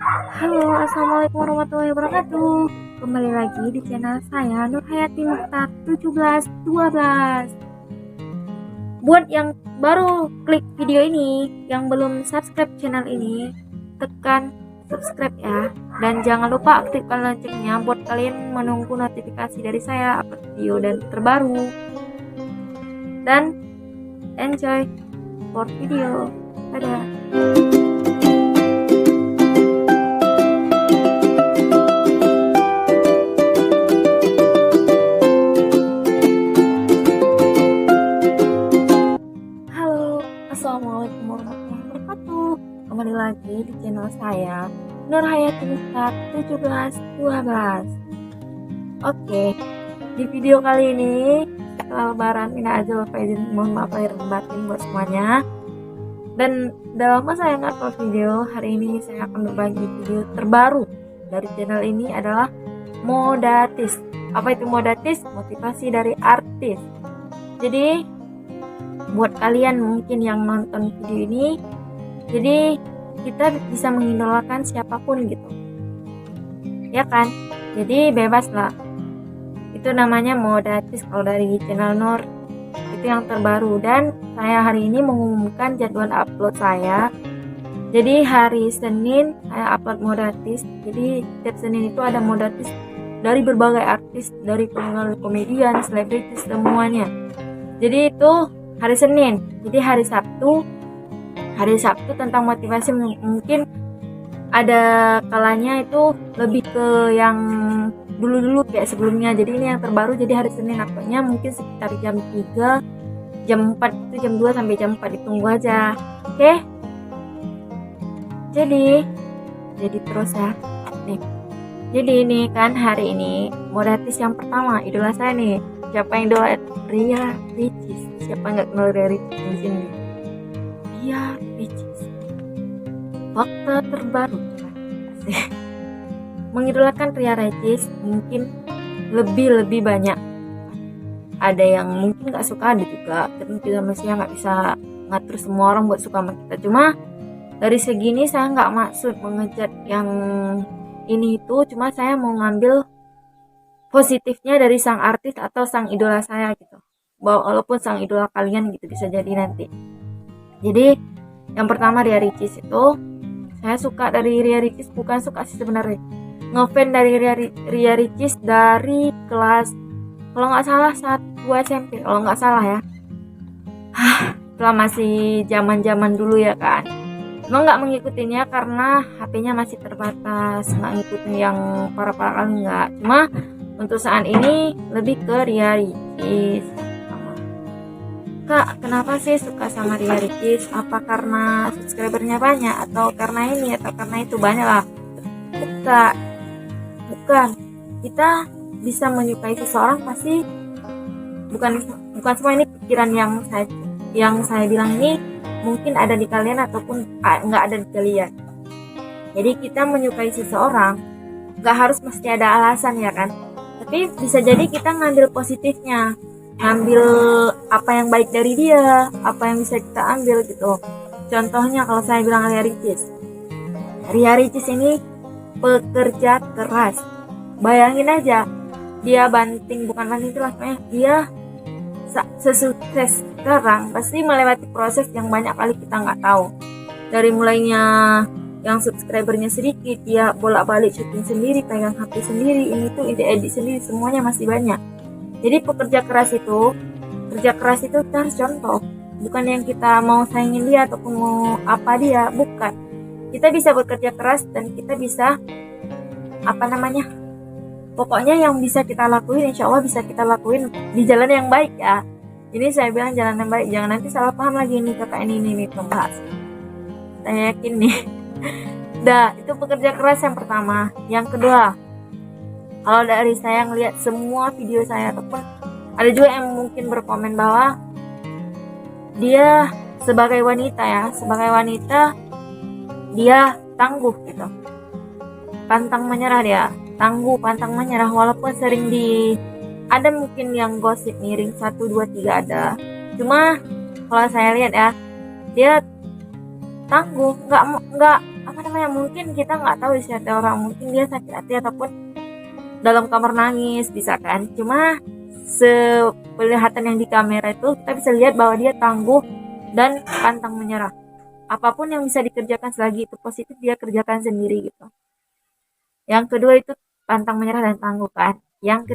Halo, assalamualaikum warahmatullahi wabarakatuh. Kembali lagi di channel saya Nur Hayati Mukhtar 1712. Buat yang baru klik video ini, yang belum subscribe channel ini, tekan subscribe ya. Dan jangan lupa aktifkan loncengnya buat kalian menunggu notifikasi dari saya upload video dan terbaru. Dan enjoy for video. Dadah. Assalamualaikum warahmatullahi wabarakatuh. Kembali lagi di channel saya Nur Hayati Mukhtar 1712. Oke, di video kali ini setelah lebaran minal aidin wal faizin, mohon maaf lahir dan batin buat semuanya. Dan udah lama saya nggak upload video. Hari ini saya akan berbagi video terbaru dari channel ini adalah Modatis. Apa itu Modatis? Motivasi dari artis. Jadi buat kalian mungkin yang nonton video ini, jadi kita bisa mengidolakan siapapun gitu ya kan, jadi bebas lah. Itu namanya Modatis kalau dari channel Nur, itu yang terbaru. Dan saya hari ini mengumumkan jadwal upload saya. Jadi hari Senin saya upload Modatis. Jadi setiap Senin itu ada Modatis dari berbagai artis, dari komedian, selebritis, semuanya. Jadi itu hari Senin. Jadi hari Sabtu tentang motivasi mungkin ada kalanya itu lebih ke yang dulu kayak sebelumnya. Jadi ini yang terbaru. Jadi hari Senin uploadnya mungkin sekitar jam 3, jam 4 itu jam 2 sampai jam 4, ditunggu aja. Oke? Jadi terus ya. Nih. Jadi ini kan hari ini Modatis yang pertama, idola saya nih. Siapa yang idola? Ria Ricis. Siapa nggak kenal Ria Ricis di sini? Ria Ricis. Fakta terbaru. Mengidolakan Ria Ricis mungkin lebih banyak. Ada yang mungkin nggak suka, ada juga. Tapi kita manusia nggak bisa ngatur semua orang buat suka sama kita. Cuma dari segini saya nggak maksud mengejat yang ini itu. Cuma saya mau ngambil positifnya dari sang artis atau sang idola saya gitu. Walaupun sang idola kalian gitu bisa jadi nanti. Jadi yang pertama Ria Ricis itu, saya suka dari Ria Ricis, bukan suka sih sebenarnya, ngefans dari Ria Ricis dari kelas, kalau nggak salah 1 SMP, kalau nggak salah ya. Setelah masih zaman dulu ya kan. Cuma nggak mengikutinya karena HP-nya masih terbatas, nggak ngikutin yang para kali nggak. Cuma untuk saat ini lebih ke Ria Ricis. Kak, kenapa sih suka sama Ria Ricis? Apa karena subscribernya banyak, atau karena ini, atau karena itu? Banyak lah. Bukan. Kita bisa menyukai seseorang pasti bukan semua ini pikiran yang saya bilang ini mungkin ada di kalian ataupun nggak ada di kalian. Jadi kita menyukai seseorang nggak harus mesti ada alasan ya kan. Tapi bisa jadi kita ngambil positifnya, ngambil apa yang baik dari dia, apa yang bisa kita ambil gitu. Contohnya kalau saya bilang Ria Ricis ini pekerja keras. Bayangin aja, dia bukan banting itu lah, dia sesukses sekarang pasti melewati proses yang banyak kali kita nggak tahu. Dari mulainya yang subscribernya sedikit, dia bolak-balik syuting sendiri, pegang HP sendiri, ini tuh edit sendiri, semuanya masih banyak. Jadi kerja keras itu kita harus contoh, bukan yang kita mau saingin dia ataupun mau apa dia, bukan. Kita bisa bekerja keras dan kita bisa pokoknya yang bisa kita lakuin, insya Allah bisa kita lakuin di jalan yang baik ya. Ini saya bilang jalan yang baik, jangan nanti salah paham lagi nih kakak ini pembahas. Saya yakin nih. Itu pekerja keras yang pertama. Yang kedua, kalau dari saya ngelihat semua video saya, ataupun ada juga yang mungkin berkomen bahwa dia sebagai wanita dia tangguh gitu, pantang menyerah walaupun sering ada mungkin yang gosip miring 1, 2, 3 ada. Cuma kalau saya lihat ya, dia tangguh, nggak apa namanya, mungkin kita nggak tahu isi hati orang, mungkin dia sakit hati ataupun dalam kamar nangis, bisa kan. Cuma sepenglihatan yang di kamera itu kita bisa lihat bahwa dia tangguh dan pantang menyerah. Apapun yang bisa dikerjakan selagi itu positif, dia kerjakan sendiri gitu. Yang kedua itu pantang menyerah dan tangguh kan. Yang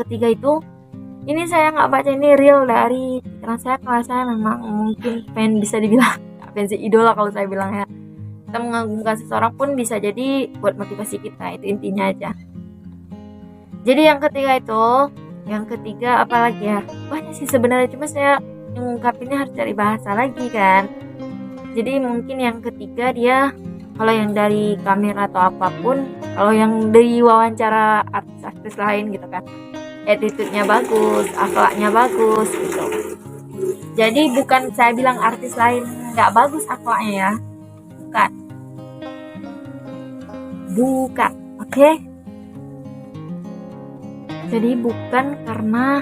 ketiga itu, ini saya nggak baca, ini real dari pikiran saya, kalau saya memang mungkin fan, bisa dibilang fans idola kalau saya bilang ya. Kita mengagumkan seseorang pun bisa jadi buat motivasi kita, itu intinya aja. Jadi yang ketiga apalagi ya, banyak sih sebenarnya, cuma saya mengungkapinnya harus cari bahasa lagi kan. Jadi mungkin yang ketiga dia, kalau yang dari kamera atau apapun, kalau yang dari wawancara artis-artis lain gitu kan, attitude-nya bagus, akhlaknya bagus gitu. Jadi bukan saya bilang artis lain nggak bagus akhlaknya ya, bukan, oke? Jadi bukan karena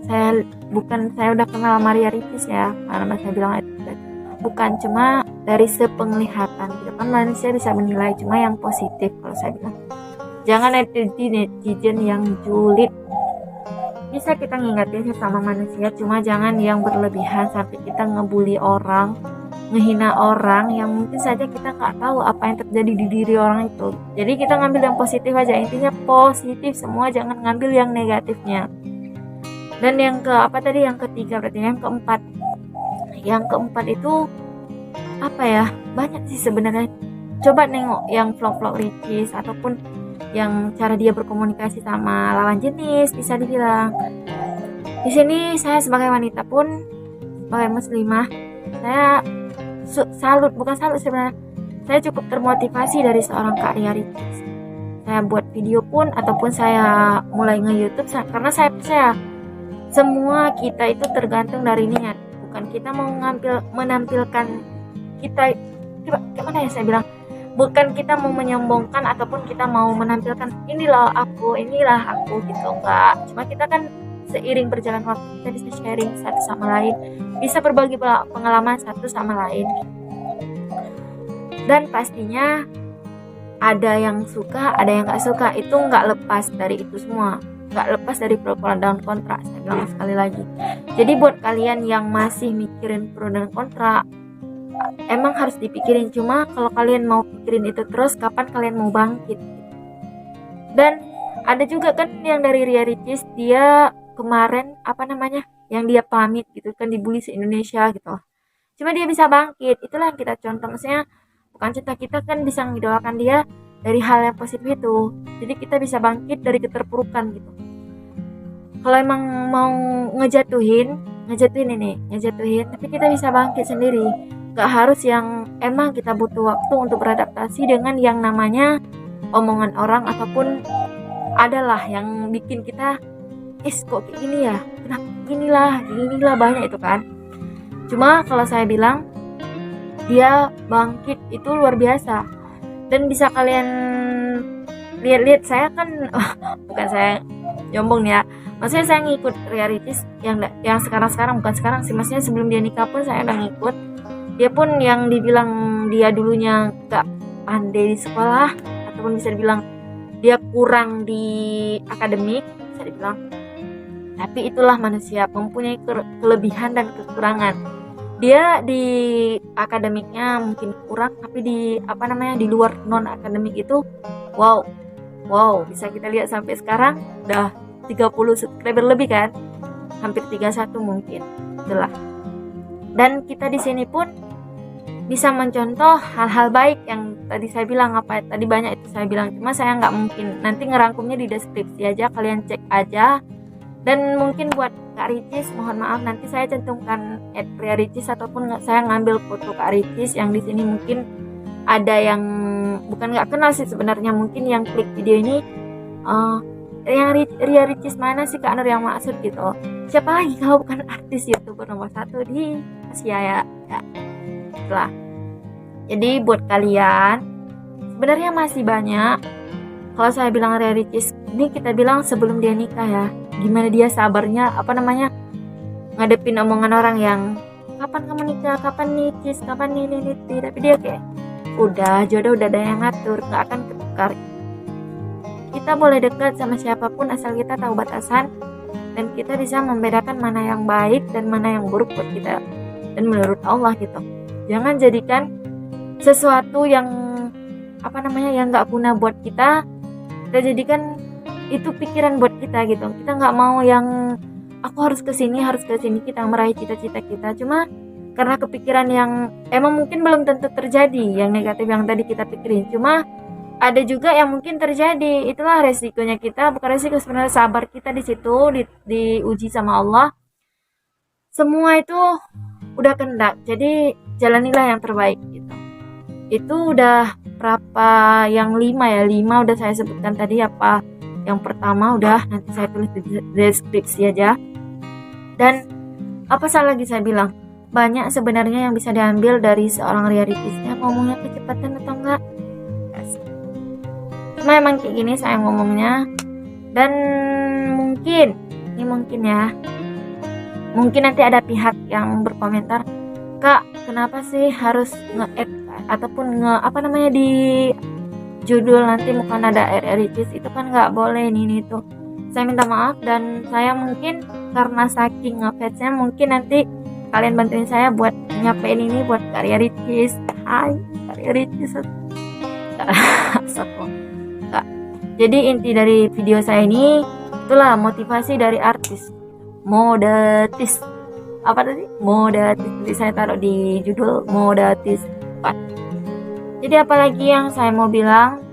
saya udah kenal Maria Ricis ya, karena saya bilang attitude, bukan, cuma dari sepenglihatan gitu kan, manusia bisa menilai cuma yang positif. Kalau saya bilang jangan netizen yang julid. Bisa kita ngingetin sesama manusia, cuma jangan yang berlebihan sampai kita ngebully orang, ngehina orang yang mungkin saja kita nggak tahu apa yang terjadi di diri orang itu. Jadi kita ngambil yang positif aja, intinya positif semua, jangan ngambil yang negatifnya. Dan yang ketiga, berarti yang keempat itu apa ya, banyak sih sebenarnya. Coba nengok yang vlog-vlog Ricis ataupun yang cara dia berkomunikasi sama lawan jenis, bisa dibilang. Di sini saya sebagai wanita pun, sebagai muslimah, saya bukan salut sebenarnya, saya cukup termotivasi dari seorang Kak Ria Ricis. Saya buat video pun ataupun saya mulai nge-YouTube karena saya percaya semua kita itu tergantung dari niat. Bukan kita mau menampilkan kita, gimana ya saya bilang, bukan kita mau menyombongkan ataupun kita mau menampilkan inilah aku gitu, enggak. Cuma kita kan seiring berjalan waktu kita bisa sharing satu sama lain, bisa berbagi pengalaman satu sama lain. Dan pastinya ada yang suka, ada yang nggak suka, itu nggak lepas dari itu semua, nggak lepas dari pro dan kontra. Saya bilang sekali lagi, jadi buat kalian yang masih mikirin pro dan kontra, emang harus dipikirin. Cuma kalau kalian mau pikirin itu terus, kapan kalian mau bangkit? Dan ada juga kan yang dari Ria Ricis, dia kemarin yang dia pamit gitu kan, dibully se-Indonesia gitu. Cuma dia bisa bangkit, itulah yang kita contoh. Maksudnya bukan cerita, kita kan bisa mengidolakan dia dari hal yang positif itu. Jadi kita bisa bangkit dari keterpurukan gitu. Kalau emang mau ngejatuhin, tapi kita bisa bangkit sendiri. Gak harus yang emang kita butuh waktu untuk beradaptasi dengan yang namanya omongan orang, ataupun adalah yang bikin kita kok kayak gini ya, kenapa inilah banyak itu kan. Cuma kalau saya bilang dia bangkit itu luar biasa. Dan bisa kalian lihat saya kan bukan saya nyombong ya, maksudnya saya ngikut Ria Ricis yang sekarang bukan sekarang sih, maksudnya sebelum dia nikah pun saya udah ngikut. Dia pun yang dibilang dia dulunya gak pandai di sekolah, ataupun bisa dibilang dia kurang di akademik, bisa dibilang. Tapi itulah manusia, mempunyai kelebihan dan kekurangan. Dia di akademiknya mungkin kurang, tapi di luar non akademik itu wow, bisa kita lihat sampai sekarang udah 30 subscriber lebih kan, hampir 31 mungkin, itulah. Dan kita di sini pun bisa mencontoh hal-hal baik yang tadi saya bilang, tadi banyak itu saya bilang, cuma saya nggak mungkin nanti ngerangkumnya di deskripsi aja, kalian cek aja. Dan mungkin buat Kak Ricis, mohon maaf nanti saya cantumkan @Ria Ricis, ataupun saya ngambil foto Kak Ricis yang di sini. Mungkin ada yang bukan nggak kenal sih sebenarnya, mungkin yang klik video ini yang Ria Ricis mana sih Kak Nur yang maksud gitu. Siapa lagi kalau bukan artis YouTuber nomor 1 di Asia ya. Itulah. Jadi buat kalian sebenarnya masih banyak. Kalau saya bilang Ria Ricis ini, kita bilang sebelum dia nikah ya, gimana dia sabarnya ngadepin omongan orang yang kapan kamu nikah, kapan nih Cis, kapan nih, tapi dia kayak udah, jodoh udah ada yang ngatur, nggak akan ketukar. Kita boleh dekat sama siapapun asal kita tahu batasan dan kita bisa membedakan mana yang baik dan mana yang buruk buat kita dan menurut Allah gitu. Jangan jadikan sesuatu yang yang nggak guna buat kita jadikan itu pikiran buat kita gitu. Kita nggak mau yang aku harus ke sini kita meraih cita-cita kita cuma karena kepikiran yang emang mungkin belum tentu terjadi yang negatif yang tadi kita pikirin, cuma ada juga yang mungkin terjadi. Itulah resikonya kita, bukan resiko sebenarnya, sabar kita di situ diuji sama Allah. Semua itu udah kehendak, jadi jalanilah yang terbaik gitu. Itu udah berapa, yang 5 udah saya sebutkan tadi. Apa yang pertama udah nanti saya tulis di deskripsi aja. Dan apa salah lagi saya bilang, banyak sebenarnya yang bisa diambil dari seorang realitisnya, ngomongnya kecepatan atau enggak. Cuma emang kayak gini saya ngomongnya. Dan mungkin ya, mungkin nanti ada pihak yang berkomentar, Kak, kenapa sih harus nge-add ataupun di judul nanti bukan ada realitis, itu kan nggak boleh ini itu. Saya minta maaf dan saya mungkin karena saking ngefansnya mungkin nanti kalian bantuin saya buat nyampein ini buat karya Ricis. Hai karya Ricis. Jadi inti dari video saya ini itulah motivasi dari artis Modatis. Apa tadi? Modatis. Nanti saya taruh di judul Modatis 4. Jadi apalagi yang saya mau bilang,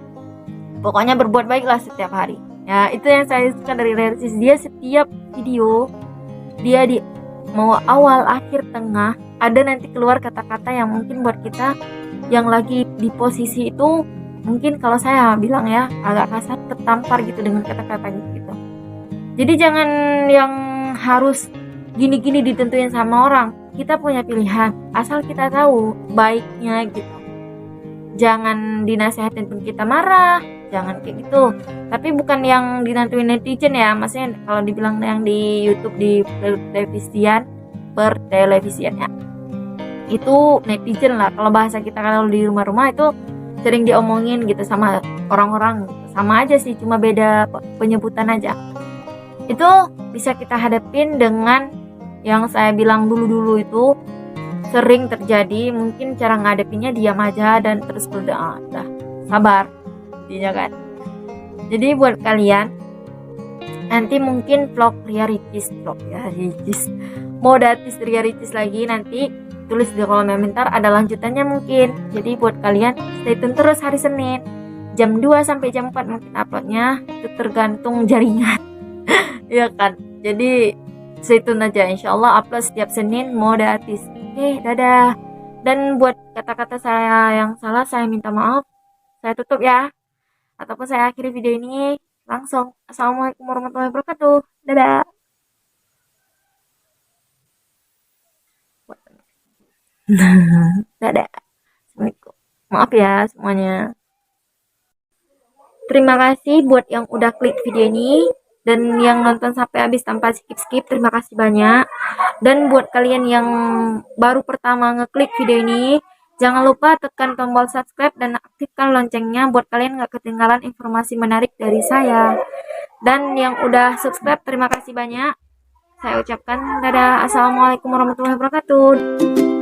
pokoknya berbuat baiklah setiap hari. Ya itu yang saya suka dari Ricis. Dia setiap video dia di mau awal, akhir, tengah ada nanti keluar kata-kata yang mungkin buat kita yang lagi di posisi itu, mungkin kalau saya bilang ya agak kasar, tertampar gitu dengan kata-kata gitu. Jadi jangan yang harus gini-gini ditentuin sama orang. Kita punya pilihan asal kita tahu baiknya gitu. Jangan dinasehatin pun kita marah, jangan kayak gitu. Tapi bukan yang dinantuin netizen ya, maksudnya kalau dibilang yang di YouTube di pertelevisian ya, itu netizen lah. Kalau bahasa kita kalau di rumah-rumah itu sering diomongin gitu sama orang-orang gitu. Sama aja sih, cuma beda penyebutan aja. Itu bisa kita hadapin dengan yang saya bilang dulu itu sering terjadi. Mungkin cara ngadepinnya diam aja dan terus berdoa, dah sabar intinya kan. Jadi buat kalian nanti mungkin vlog Ricis Modatis Ricis lagi, nanti tulis di kolom komentar ada lanjutannya mungkin. Jadi buat kalian stay tune terus hari Senin jam 2 sampai jam 4 mungkin uploadnya, itu tergantung jaringan. Ya kan, jadi stay tune aja, insyaallah upload setiap Senin Modatis. Oke, dadah. Dan buat kata-kata saya yang salah saya minta maaf. Saya tutup ya, ataupun saya akhiri video ini langsung. Assalamualaikum warahmatullahi wabarakatuh. Dadah. Dadah. Assalamualaikum. Maaf ya semuanya. Terima kasih buat yang udah klik video ini dan yang nonton sampai habis tanpa skip-skip, terima kasih banyak. Dan buat kalian yang baru pertama ngeklik video ini, jangan lupa tekan tombol subscribe dan aktifkan loncengnya buat kalian gak ketinggalan informasi menarik dari saya. Dan yang udah subscribe, terima kasih banyak. Saya ucapkan dadah. Assalamualaikum warahmatullahi wabarakatuh.